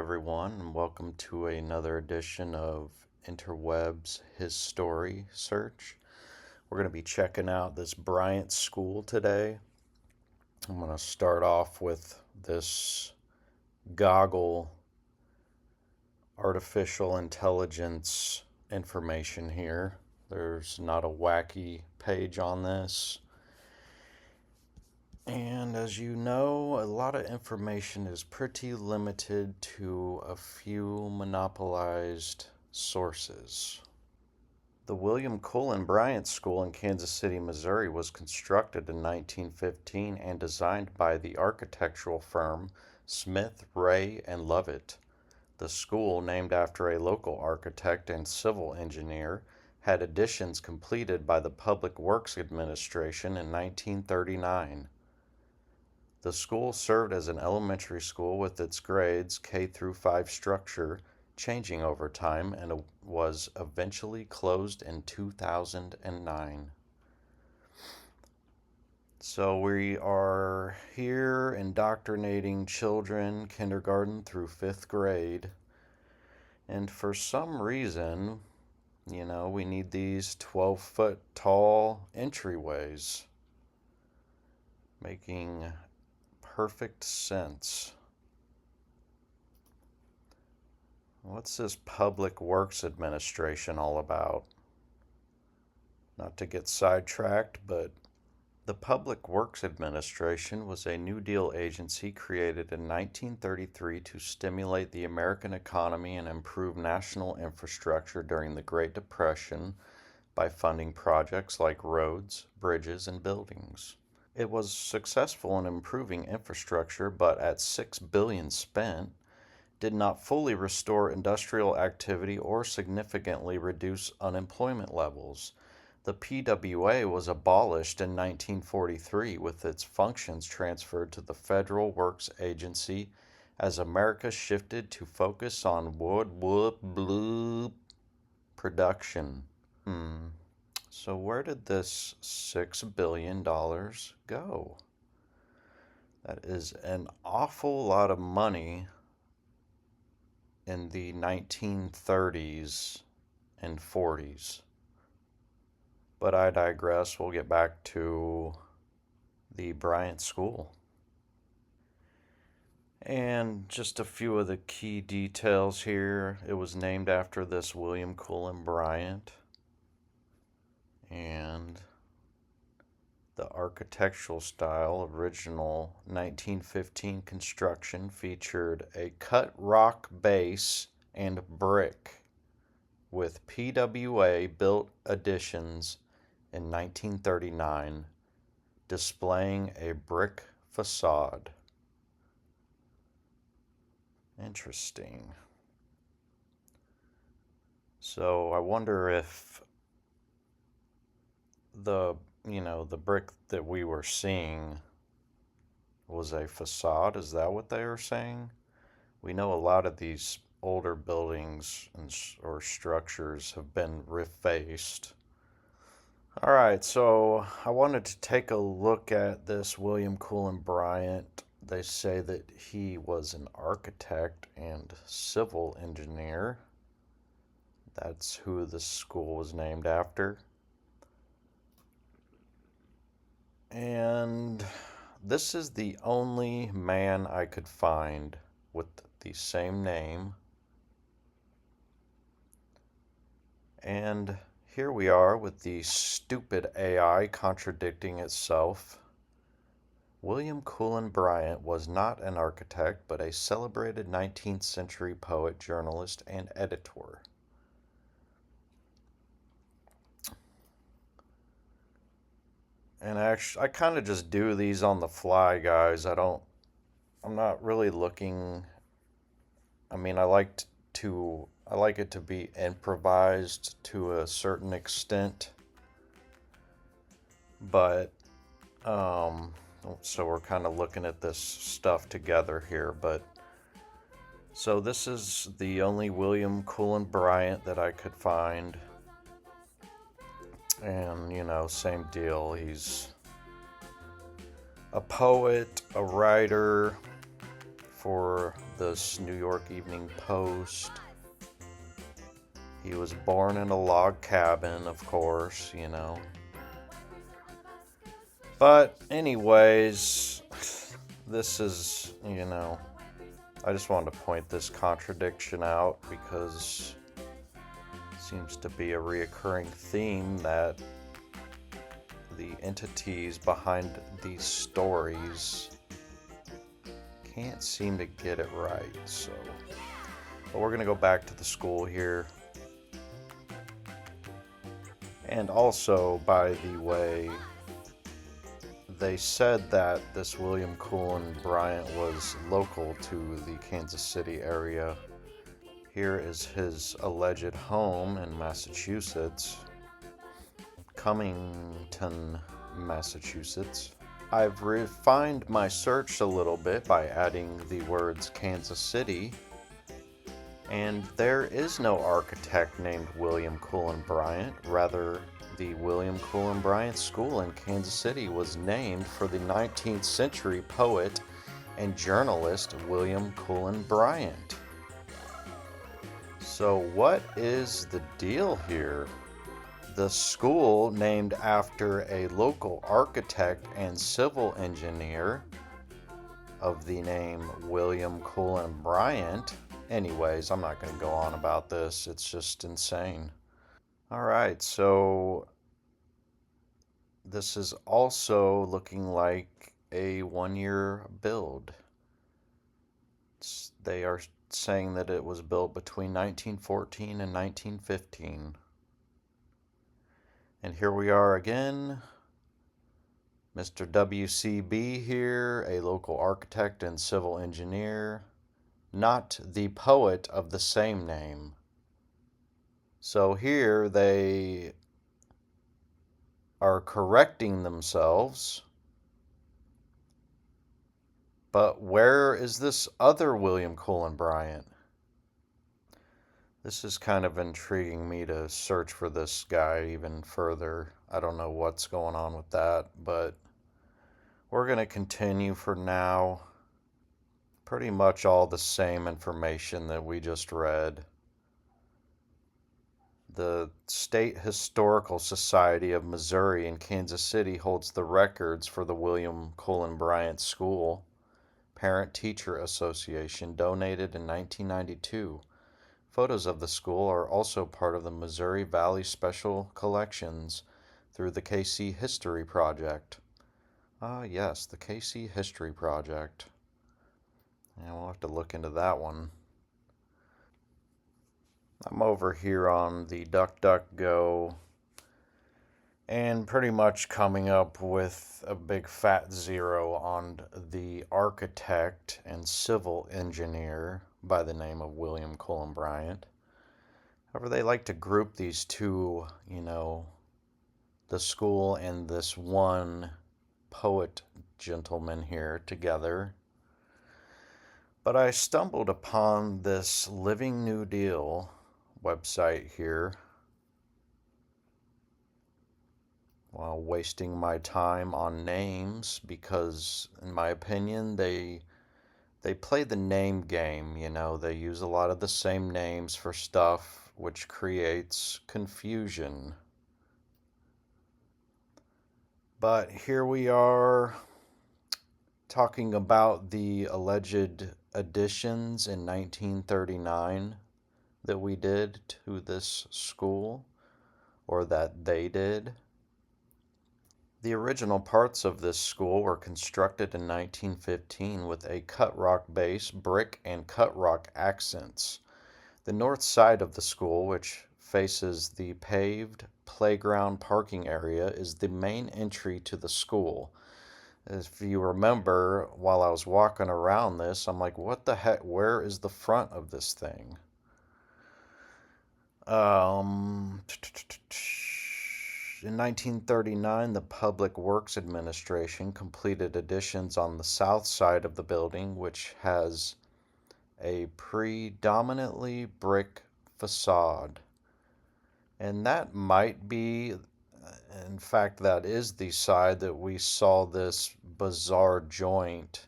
everyone, and welcome to another edition of Interweb's HisssStory search. We're going to be checking out this Bryant school today. I'm going to start off with this goggle artificial intelligence information here. There's not a wacky page on this. And as you know, a lot of information is pretty limited to a few monopolized sources. The William Cullen Bryant School in Kansas City, Missouri was constructed in 1915 and designed by the architectural firm Smith, Ray, and Lovett. The school, named after a local architect and civil engineer, had additions completed by the Public Works Administration in 1939. The school served as an elementary school with its grades K through 5 structure changing over time and was eventually closed in 2009. So we are here indoctrinating children kindergarten through 5th grade. And for some reason, we need these 12-foot tall entryways, making perfect sense. What's this Public Works Administration all about? Not to get sidetracked, but the Public Works Administration was a New Deal agency created in 1933 to stimulate the American economy and improve national infrastructure during the Great Depression by funding projects like roads, bridges, and buildings. It was successful in improving infrastructure, but at $6 billion spent, did not fully restore industrial activity or significantly reduce unemployment levels. The PWA was abolished in 1943 with its functions transferred to the Federal Works Agency as America shifted to focus on wood production. So where did this $6 billion go? That is an awful lot of money in the 1930s and 40s. But I digress. We'll get back to the Bryant School. And just a few of the key details here. It was named after this William Cullen Bryant. And the architectural style, original 1915 construction, featured a cut rock base and brick with PWA built additions in 1939, displaying a brick facade. Interesting. So I wonder if the brick that we were seeing was a facade. Is that what they were saying? We know a lot of these older buildings or structures have been refaced. All right, so I wanted to take a look at this William Cullen Bryant. They say that he was an architect and civil engineer. That's who the school was named after. And this is the only man I could find with the same name. And here we are with the stupid AI contradicting itself. William Cullen Bryant was not an architect, but a celebrated 19th century poet, journalist, and editor. And actually, I kind of just do these on the fly, guys. I'm not really looking. I mean, I like it to be improvised to a certain extent. But, so we're kind of looking at this stuff together here. But, so this is the only William Cullen Bryant that I could find. And, same deal. He's a poet, a writer for this New York Evening Post. He was born in a log cabin, of course, you know. But, anyways, this is, you know, I just wanted to point this contradiction out because it seems to be a reoccurring theme that the entities behind these stories can't seem to get it right. So, but we're going to go back to the school here. And also, by the way, they said that this William Cullen Bryant was local to the Kansas City area. Here is his alleged home in Massachusetts, Cummington, Massachusetts. I've refined my search a little bit by adding the words Kansas City, and there is no architect named William Cullen Bryant. Rather, the William Cullen Bryant School in Kansas City was named for the 19th century poet and journalist William Cullen Bryant. So what is the deal here? The school, named after a local architect and civil engineer of the name William Cullen Bryant. Anyways, I'm not going to go on about this. It's just insane. All right, so this is also looking like a one-year build. They are saying that it was built between 1914 and 1915. And here we are again. Mr. WCB here, a local architect and civil engineer, not the poet of the same name. So here they are correcting themselves. But where is this other William Cullen Bryant? This is kind of intriguing me to search for this guy even further. I don't know what's going on with that, but we're going to continue for now. Pretty much all the same information that we just read. The State Historical Society of Missouri in Kansas City holds the records for the William Cullen Bryant School. Parent-Teacher Association donated in 1992. Photos of the school are also part of the Missouri Valley Special Collections through the HisssStory project. Ah, yes, the HisssStory project. Yeah, we'll have to look into that one. I'm over here on the DuckDuckGo and pretty much coming up with a big fat zero on the architect and civil engineer by the name of William Cullen Bryant. However, they like to group these two, you know, the school and this one poet gentleman here together. But I stumbled upon this Living New Deal website here while wasting my time on names because, in my opinion, they play the name game. You know, they use a lot of the same names for stuff, which creates confusion. But here we are talking about the alleged additions in 1939 that we did to this school, or that they did. The original parts of this school were constructed in 1915 with a cut rock base, brick, and cut rock accents. The north side of the school, which faces the paved playground parking area, is the main entry to the school. If you remember, while I was walking around this, I'm like, what the heck? Where is the front of this thing? In 1939, the Public Works Administration completed additions on the south side of the building, which has a predominantly brick facade. And that might be, in fact, that is the side that we saw this bizarre joint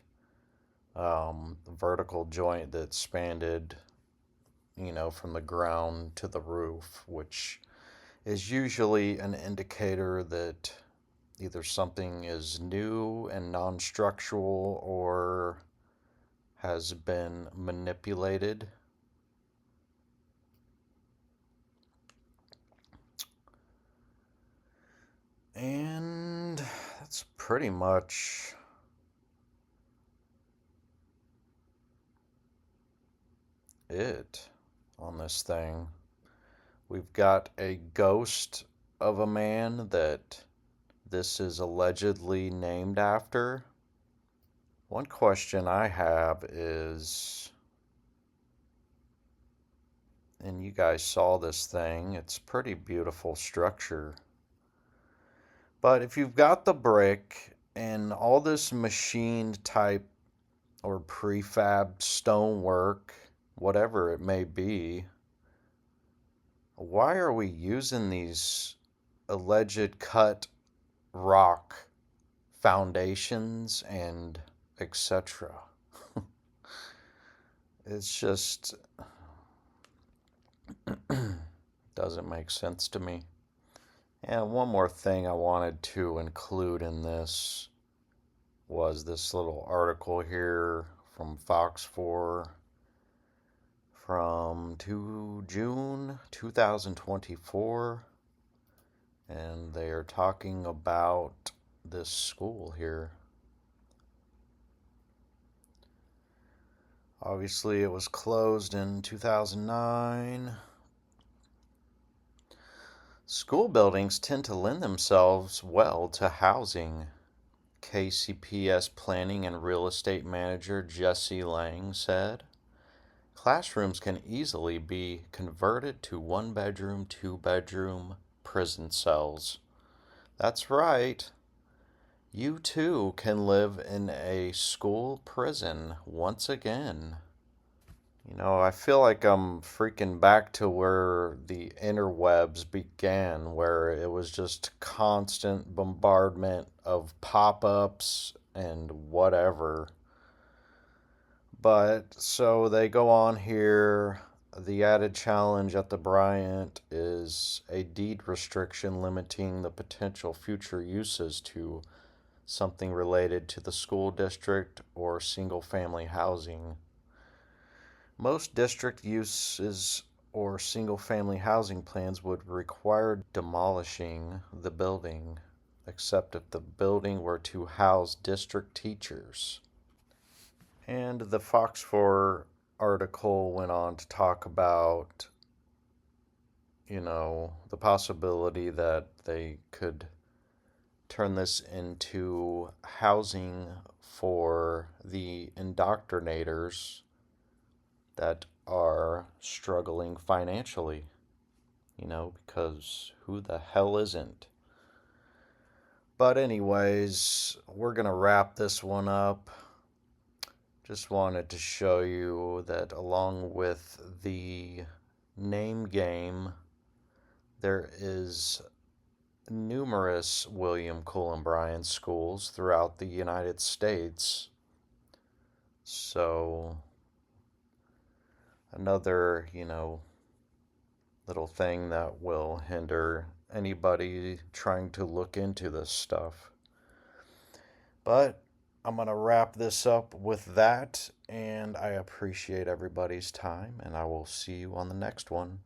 vertical joint that spanned, from the ground to the roof, which is usually an indicator that either something is new and non structural or has been manipulated. And that's pretty much it on this thing. We've got a ghost of a man that this is allegedly named after. One question I have is, and you guys saw this thing, it's pretty beautiful structure. But if you've got the brick and all this machined type or prefab stonework, whatever it may be, why are we using these alleged cut rock foundations and etc.? It's just doesn't make sense to me. And one more thing I wanted to include in this was this little article here from Fox 4 from June 2024, and they are talking about this school here. Obviously, it was closed in 2009. School buildings tend to lend themselves well to housing, KCPS planning and real estate manager Jesse Lang said. Classrooms can easily be converted to one-bedroom, two-bedroom prison cells. That's right. You too can live in a school prison once again. I feel like I'm freaking back to where the interwebs began, where it was just constant bombardment of pop ups and whatever. But so they go on here. The added challenge at the Bryant is a deed restriction limiting the potential future uses to something related to the school district or single family housing. Most district uses or single family housing plans would require demolishing the building, except if the building were to house district teachers. And the Fox 4 article went on to talk about, the possibility that they could turn this into housing for the indoctrinators that are struggling financially, because who the hell isn't? But, anyways, we're going to wrap this one up. Just wanted to show you that along with the name game, there is numerous William Cullen Bryant schools throughout the United States. So, another, little thing that will hinder anybody trying to look into this stuff. But I'm going to wrap this up with that, and I appreciate everybody's time, and I will see you on the next one.